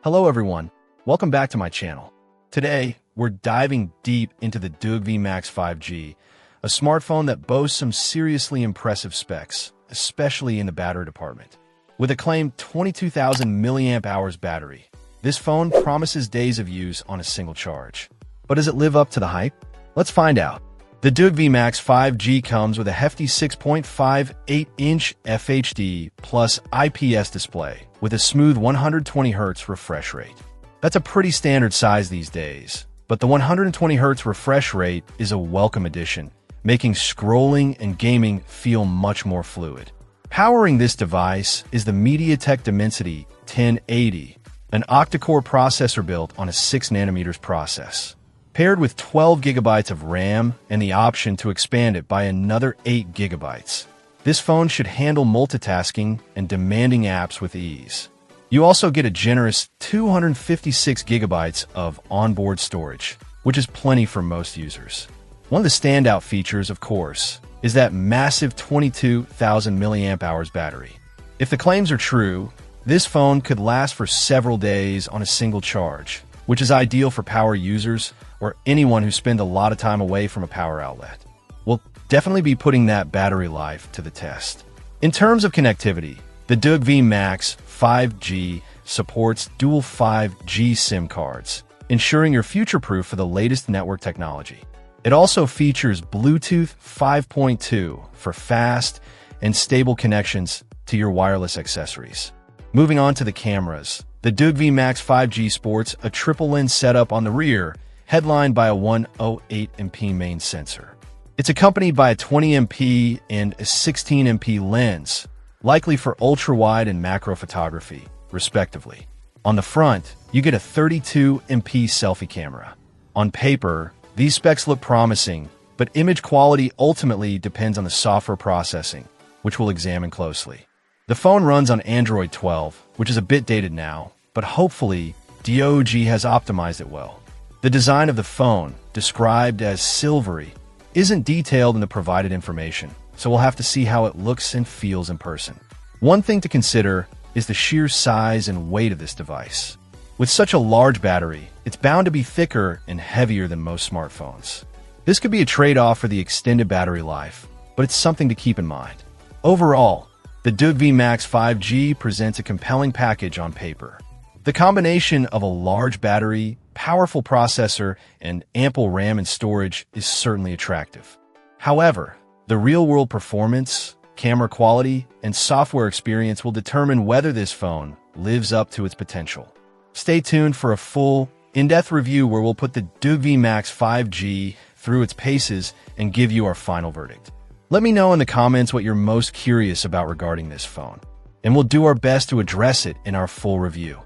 Hello everyone, welcome back to my channel. Today, we're diving deep into the DOOG V Max 5G, a smartphone that boasts some seriously impressive specs, especially in the battery department. With a claimed 22,000 mAh battery, this phone promises days of use on a single charge. But does it live up to the hype? Let's find out. The DOOG V Max 5G comes with a hefty 6.58-inch FHD plus IPS display with a smooth 120Hz refresh rate. That's a pretty standard size these days, but the 120Hz refresh rate is a welcome addition, making scrolling and gaming feel much more fluid. Powering this device is the MediaTek Dimensity 1080, an octa-core processor built on a 6nm process. Paired with 12 GB of RAM and the option to expand it by another 8 GB. This phone should handle multitasking and demanding apps with ease. You also get a generous 256 GB of onboard storage, which is plenty for most users. One of the standout features, of course, is that massive 22,000 mAh battery. If the claims are true, this phone could last for several days on a single charge, which is ideal for power users or anyone who spends a lot of time away from a power outlet. We'll definitely be putting that battery life to the test. In terms of connectivity, the DOOG V Max 5G supports dual 5G SIM cards, ensuring you're future-proof for the latest network technology. It also features Bluetooth 5.2 for fast and stable connections to your wireless accessories. Moving on to the cameras, the DOOG V Max 5G sports a triple lens setup on the rear, headlined by a 108MP main sensor. It's accompanied by a 20MP and a 16MP lens, likely for ultra-wide and macro photography, respectively. On the front, you get a 32MP selfie camera. On paper, these specs look promising, but image quality ultimately depends on the software processing, which we'll examine closely. The phone runs on Android 12, which is a bit dated now, but hopefully DOOG has optimized it well. The design of the phone, described as silvery, isn't detailed in the provided information, so we'll have to see how it looks and feels in person. One thing to consider is the sheer size and weight of this device. With such a large battery, it's bound to be thicker and heavier than most smartphones. This could be a trade-off for the extended battery life, but it's something to keep in mind. Overall, the DOOG V Max 5G presents a compelling package on paper. The combination of a large battery, powerful processor, and ample RAM and storage is certainly attractive. However, the real-world performance, camera quality, and software experience will determine whether this phone lives up to its potential. Stay tuned for a full, in-depth review where we'll put the DOOG V Max 5G through its paces and give you our final verdict. Let me know in the comments what you're most curious about regarding this phone, and we'll do our best to address it in our full review.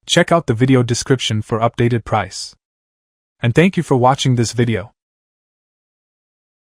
Check out the video description for updated price. And thank you for watching this video.